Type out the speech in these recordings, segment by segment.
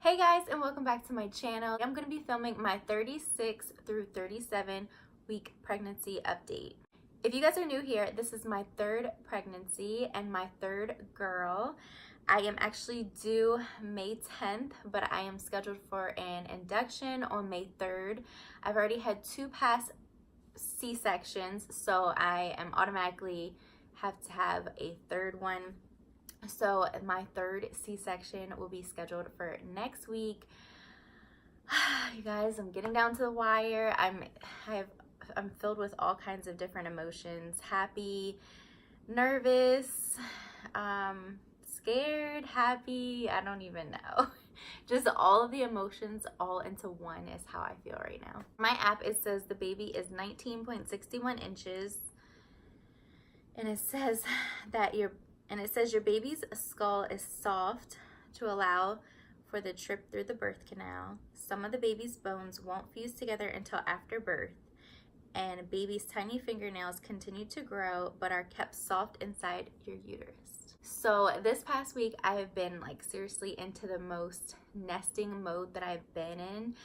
Hey guys, and welcome back to my channel. I'm going to be filming my 36 through 37 week pregnancy update. If you guys are new here, this is my third pregnancy and my third girl. I am actually due May 10th, but I am scheduled for an induction on May 3rd. I've already had two past C-sections, so I am automatically have to have a third one. So my third C-section will be scheduled for next week. You guys, I'm getting down to the wire. I'm filled with all kinds of different emotions: happy, nervous, scared, happy. I don't even know. Just all of the emotions all into one is how I feel right now. My app, it says the baby is 19.61 inches, and it says that your baby's skull is soft to allow for the trip through the birth canal. Some of the baby's bones won't fuse together until after birth, and baby's tiny fingernails continue to grow but are kept soft inside your uterus. So this past week, I have been like seriously into the most nesting mode that I've been in.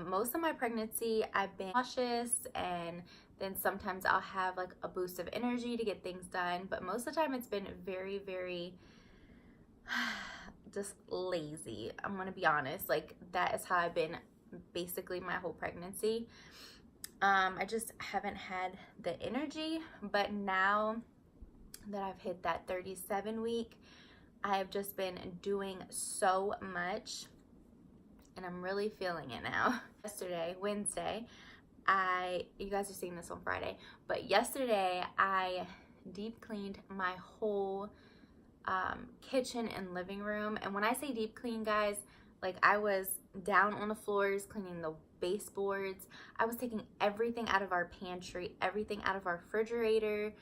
Most of my pregnancy, I've been cautious, and then sometimes I'll have like a boost of energy to get things done. But most of the time it's been very, very just lazy. I'm gonna be honest. Like, that is how I've been basically my whole pregnancy. I just haven't had the energy, but now that I've hit that 37 week, I have just been doing so much, and I'm really feeling it now. Yesterday, Wednesday, you guys are seeing this on Friday, but yesterday I deep cleaned my whole kitchen and living room. And when I say deep clean, guys, like, I was down on the floors cleaning the baseboards. I was taking everything out of our pantry, everything out of our refrigerator,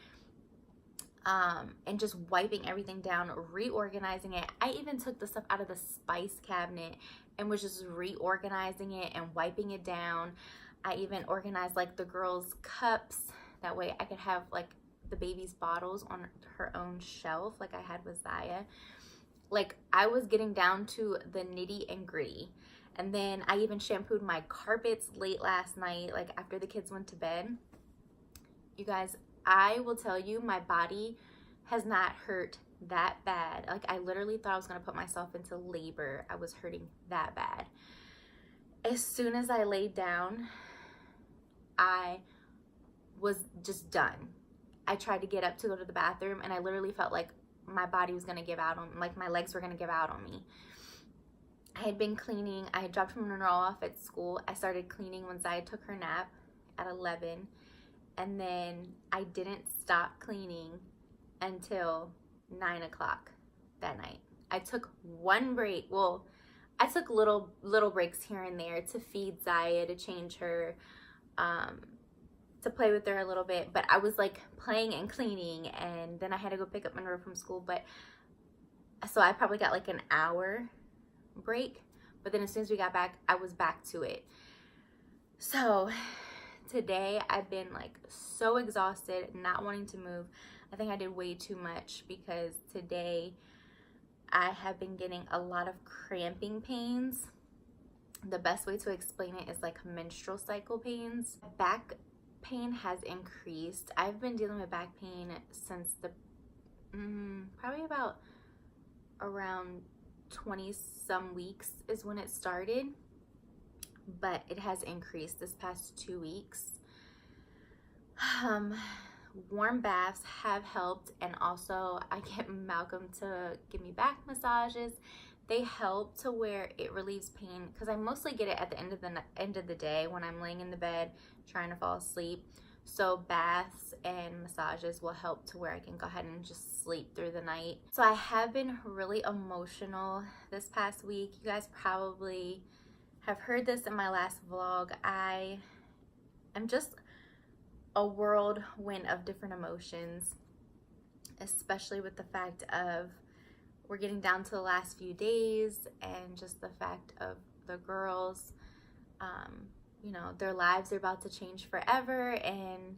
and just wiping everything down, reorganizing it. I even took the stuff out of the spice cabinet and was just reorganizing it and wiping it down. I even organized like the girls' cups. That way I could have like the baby's bottles on her own shelf like I had with Zaya. Like, I was getting down to the nitty and gritty. And then I even shampooed my carpets late last night, like after the kids went to bed. You guys, I will tell you, my body has not hurt that bad. Like, I literally thought I was gonna put myself into labor. I was hurting that bad. As soon as I laid down, I was just done. I tried to get up to go to the bathroom, and I literally felt like my body was gonna give out on, like my legs were gonna give out on me. I had been cleaning. I had dropped Monroe off at school. I started cleaning when Zaya took her nap at 11. And then I didn't stop cleaning until 9 o'clock that night. I took one break. Well, I took little breaks here and there to feed Zaya, to change her, to play with her a little bit. But I was like playing and cleaning, and then I had to go pick up Monroe from school. But so I probably got like an hour break. But then as soon as we got back, I was back to it. So today I've been like so exhausted, not wanting to move. I think I did way too much, because today I have been getting a lot of cramping pains. The best way to explain it is like menstrual cycle pains. Back pain has increased. I've been dealing with back pain since the probably about around 20 some weeks is when it started, but it has increased this past 2 weeks. Warm baths have helped, and also I get Malcolm to give me back massages. They help to where it relieves pain, because I mostly get it at the end of the day when I'm laying in the bed trying to fall asleep. So baths and massages will help to where I can go ahead and just sleep through the night. So I have been really emotional this past week. You guys probably have heard this in my last vlog. I am just a whirlwind of different emotions, especially with the fact of we're getting down to the last few days, and just the fact of the girls, you know, their lives are about to change forever, and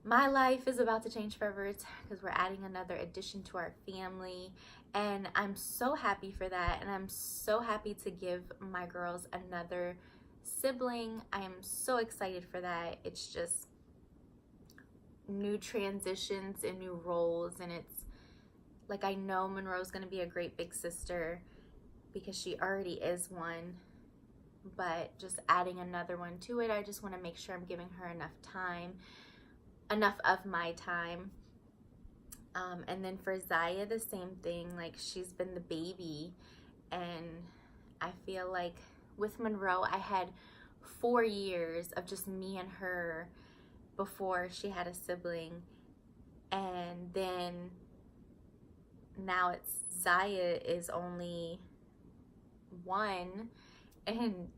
my life is about to change forever because we're adding another addition to our family, and I'm so happy for that, and I'm so happy to give my girls another sibling. I am so excited for that. It's just new transitions and new roles, and it's like I know Monroe's gonna be a great big sister because she already is one, but just adding another one to it, I just want to make sure I'm giving her enough time, enough of my time. And then for Zaya, the same thing. Like, she's been the baby, and I feel like with Monroe, I had 4 years of just me and her before she had a sibling, and then now it's Zaya is only 1, and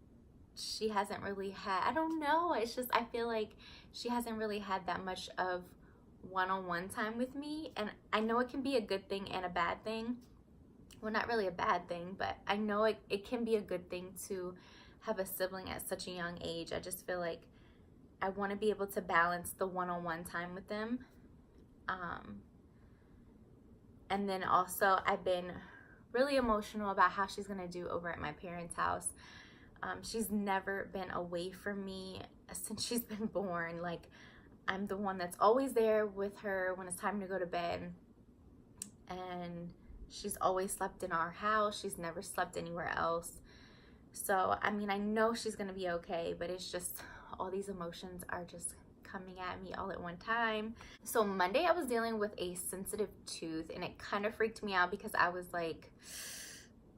she hasn't really had, I don't know, it's just I feel like she hasn't really had that much of one-on-one time with me. And I know it can be a good thing and a bad thing. Well, not really a bad thing, but I know it can be a good thing to have a sibling at such a young age. I just feel like I want to be able to balance the one-on-one time with them. And then also I've been really emotional about how she's gonna do over at my parents' house. She's never been away from me since she's been born. Like, I'm the one that's always there with her when it's time to go to bed, and she's always slept in our house. She's never slept anywhere else. So I mean, I know she's gonna be okay, but it's just all these emotions are just coming at me all at one time. So Monday I was dealing with a sensitive tooth, and it kind of freaked me out because I was like,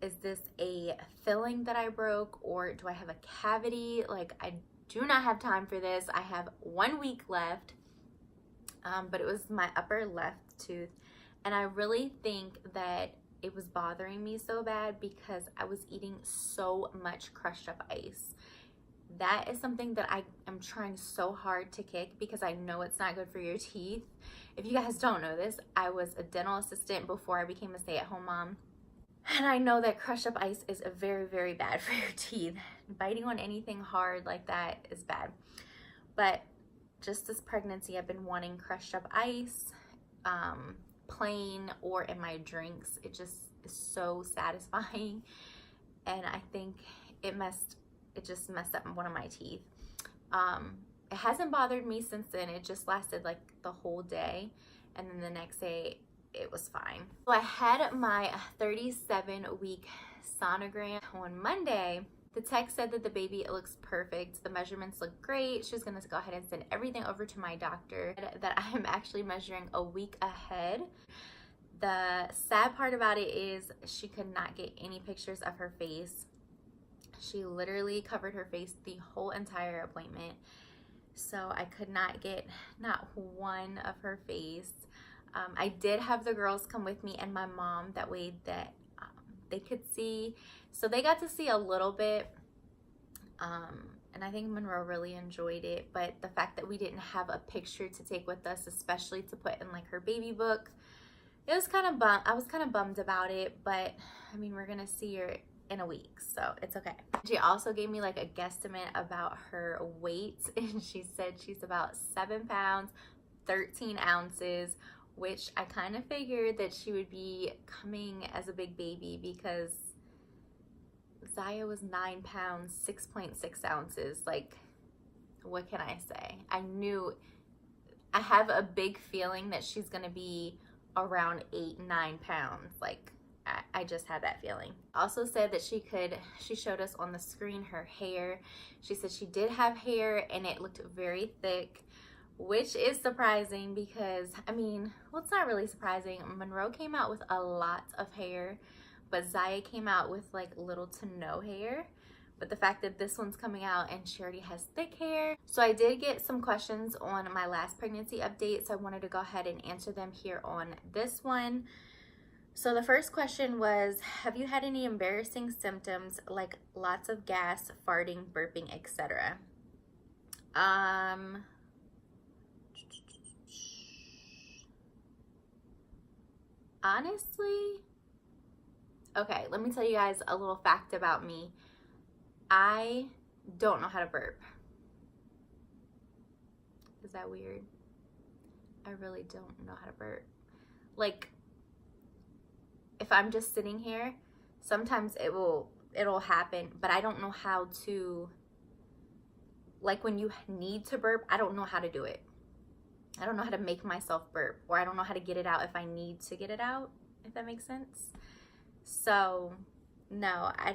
is this a filling that I broke, or do I have a cavity? Like, I do not have time for this. I have 1 week left, but it was my upper left tooth, and I really think that it was bothering me so bad because I was eating so much crushed up ice. That is something that I am trying so hard to kick because I know it's not good for your teeth. If you guys don't know this, I was a dental assistant before I became a stay-at-home mom. And I know that crushed up ice is very, very bad for your teeth. Biting on anything hard like that is bad. But just this pregnancy, I've been wanting crushed up ice, plain or in my drinks. It just is so satisfying. And I think it just messed up one of my teeth. It hasn't bothered me since then. It just lasted like the whole day, and then the next day it was fine. So I had my 37-week sonogram on Monday. The tech said that the baby looks perfect. The measurements look great. She was gonna go ahead and send everything over to my doctor, that I am actually measuring a week ahead. The sad part about it is she could not get any pictures of her face. She literally covered her face the whole entire appointment. So I could not get not one of her face. I did have the girls come with me and my mom, that way that they could see. So they got to see a little bit. And I think Monroe really enjoyed it. But the fact that we didn't have a picture to take with us, especially to put in like her baby book, it was kind of I was kind of bummed about it. But I mean, we're gonna see her in a week, so it's okay. She also gave me like a guesstimate about her weight, and she said she's about 7 pounds 13 ounces, which I kind of figured that she would be coming as a big baby because Zaya was 9 pounds 6.6 ounces. Like, what can I say? I have a big feeling that she's gonna be around 8-9 pounds. Like, I just had that feeling. Also said that she showed us on the screen her hair. She said she did have hair and it looked very thick, which is surprising because, I mean, well, it's not really surprising. Monroe came out with a lot of hair, but Zaya came out with like little to no hair. But the fact that this one's coming out and she already has thick hair. So I did get some questions on my last pregnancy update, so I wanted to go ahead and answer them here on this one. So the first question was, have you had any embarrassing symptoms like lots of gas, farting, burping, etc.? Honestly, okay, let me tell you guys a little fact about me. I don't know how to burp. Is that weird? I really don't know how to burp. Like, if I'm just sitting here, sometimes it'll happen, but I don't know how to, like when you need to burp, I don't know how to do it. I don't know how to make myself burp, or I don't know how to get it out if I need to get it out, if that makes sense. So no, I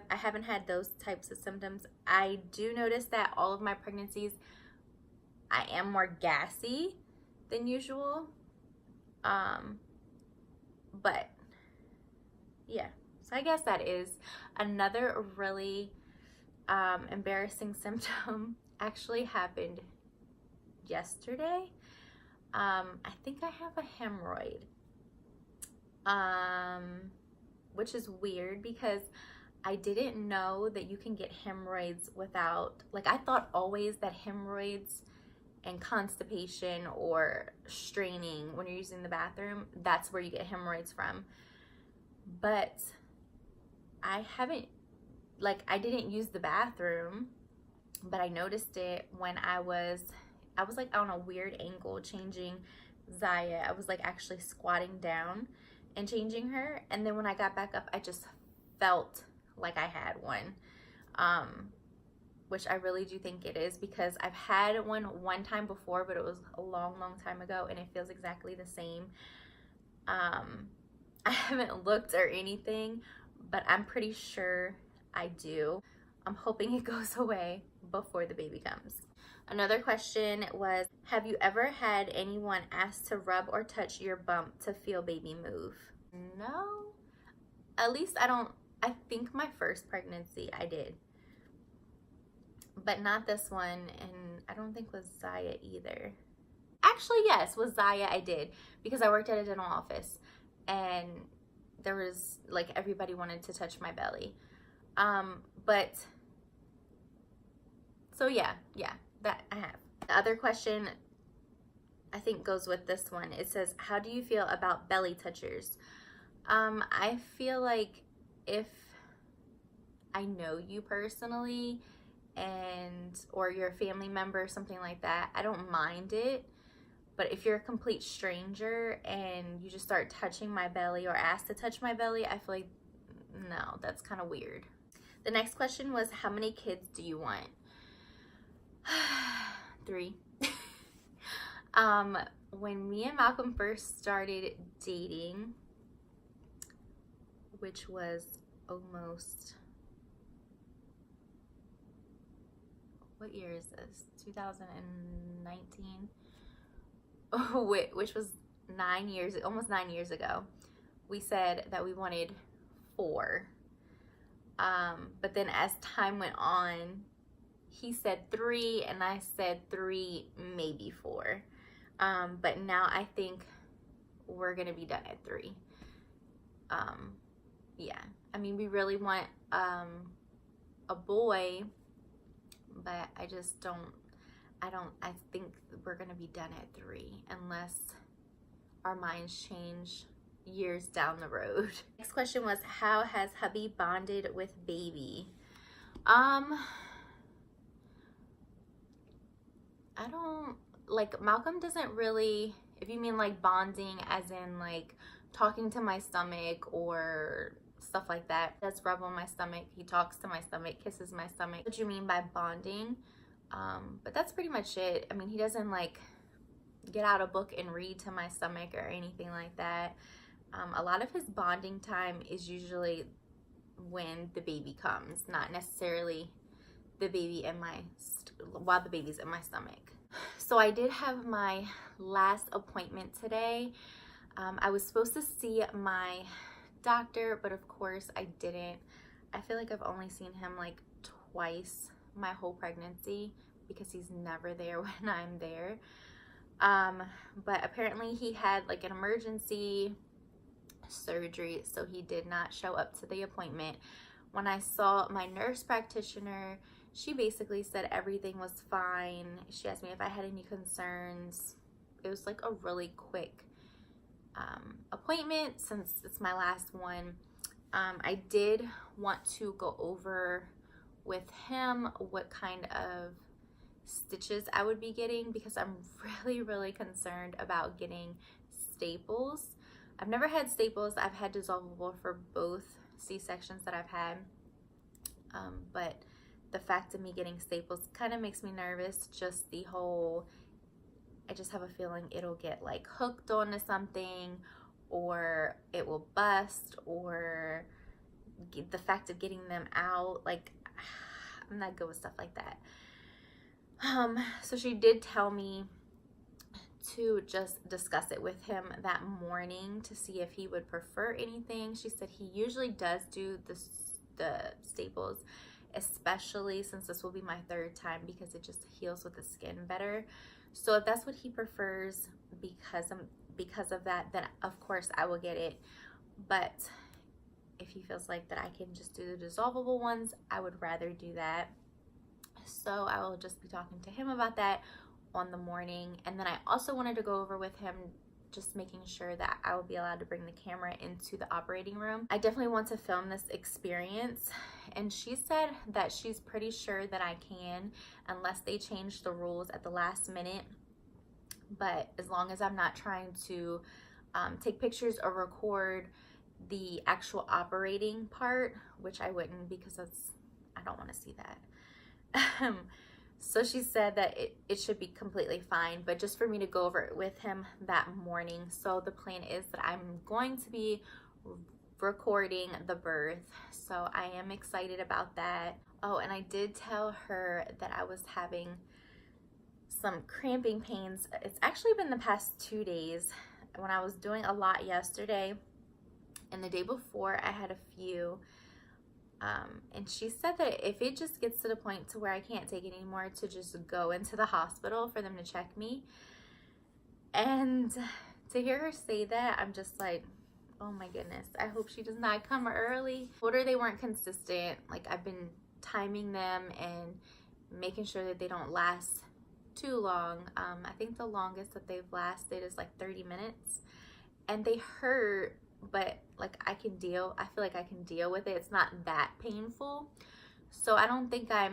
haven't had those types of symptoms. I do notice that all of my pregnancies, I am more gassy than usual. But yeah, so I guess that is another really embarrassing symptom actually happened yesterday. I think I have a hemorrhoid, which is weird because I didn't know that you can get hemorrhoids without, like, I thought always that hemorrhoids and constipation or straining when you're using the bathroom, that's where you get hemorrhoids from. But I haven't, like, I didn't use the bathroom, but I noticed it when I was like on a weird angle changing Zaya. I was like actually squatting down and changing her, and then when I got back up, I just felt like I had one, which I really do think it is, because I've had one time before, but it was a long time ago, and it feels exactly the same. I haven't looked or anything, but I'm pretty sure I do. I'm hoping it goes away before the baby comes. Another question was, have you ever had anyone ask to rub or touch your bump to feel baby move? No, at least I think my first pregnancy I did, but not this one, and I don't think with Zaya either. Actually, yes, with Zaya I did, because I worked at a dental office, and there was, like, everybody wanted to touch my belly. But, so yeah, that I have. The other question, I think, goes with this one. It says, how do you feel about belly touchers? I feel like if I know you personally, or you're a family member, something like that, I don't mind it. But if you're a complete stranger and you just start touching my belly or ask to touch my belly, I feel like, no, that's kind of weird. The next question was, how many kids do you want? 3. When me and Malcolm first started dating, which was almost, what year is this? 2019? Which was almost 9 years ago. We said that we wanted 4. But then as time went on, he said 3 and I said 3, maybe 4. But now I think we're gonna be done at 3. Yeah, I mean, we really want a boy, but I just I think we're gonna be done at 3 unless our minds change years down the road. Next question was, how has hubby bonded with baby? I don't, like, Malcolm doesn't really, if you mean like bonding as in like talking to my stomach or stuff like that, that's rub on my stomach, he talks to my stomach, kisses my stomach. What you mean by bonding? But that's pretty much it. I mean, he doesn't like get out a book and read to my stomach or anything like that. A lot of his bonding time is usually when the baby comes, not necessarily the baby while the baby's in my stomach. So I did have my last appointment today. I was supposed to see my doctor, but of course I didn't. I feel like I've only seen him like twice my whole pregnancy because he's never there when I'm there. But apparently he had like an emergency surgery, so he did not show up to the appointment. When I saw my nurse practitioner, she basically said everything was fine. She asked me if I had any concerns. It was like a really quick appointment since it's my last one. I did want to go over with him what kind of stitches I would be getting, because I'm really concerned about getting staples. I've never had staples. I've had dissolvable for both C-sections that I've had, but the fact of me getting staples kind of makes me nervous. Just the whole, I just have a feeling it'll get like hooked onto something, or it will bust, or the fact of getting them out, like I'm not good with stuff like that. So she did tell me to just discuss it with him that morning to see if he would prefer anything. She said he usually does do the staples, especially since this will be my 3rd time, because it just heals with the skin better. So if that's what he prefers, because of that, then of course I will get it. But if he feels like that I can just do the dissolvable ones, I would rather do that. So I will just be talking to him about that on the morning. And then I also wanted to go over with him just making sure that I will be allowed to bring the camera into the operating room. I definitely want to film this experience, and she said that she's pretty sure that I can, unless they change the rules at the last minute. But as long as I'm not trying to take pictures or record the actual operating part, which I wouldn't, because I don't want to see that. So she said that it should be completely fine, but just for me to go over it with him that morning. So the plan is that I'm going to be recording the birth, so I am excited about that. Oh, and I did tell her that I was having some cramping pains. It's actually been the past 2 days. When I was doing a lot yesterday and the day before, I had a few. And she said that if it just gets to the point to where I can't take it anymore, to just go into the hospital for them to check me. And to hear her say that, I'm just like, oh my goodness, I hope she does not come early. Told her they weren't consistent. Like, I've been timing them and making sure that they don't last too long. I think the longest that they've lasted is like 30 minutes. And they hurt, but like I feel like I can deal with it. It's not that painful. So I don't think I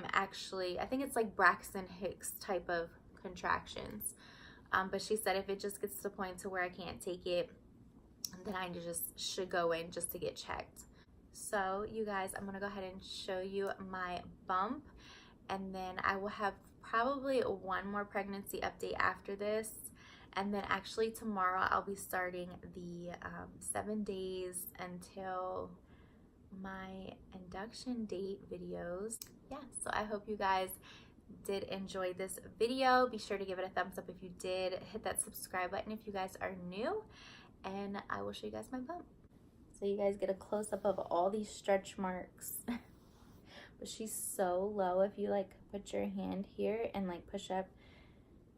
think it's like Braxton Hicks type of contractions. But she said if it just gets to the point to where I can't take it, then I just should go in just to get checked. So you guys, I'm gonna go ahead and show you my bump, and then I will have probably one more pregnancy update after this. And then actually tomorrow I'll be starting the 7 days until my induction date videos. Yeah, so I hope you guys did enjoy this video. Be sure to give it a thumbs up if you did. Hit that subscribe button if you guys are new, and I will show you guys my bump. So you guys get a close-up of all these stretch marks. But she's so low. If you like put your hand here and like push up,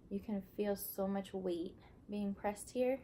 you can feel so much weight being pressed here.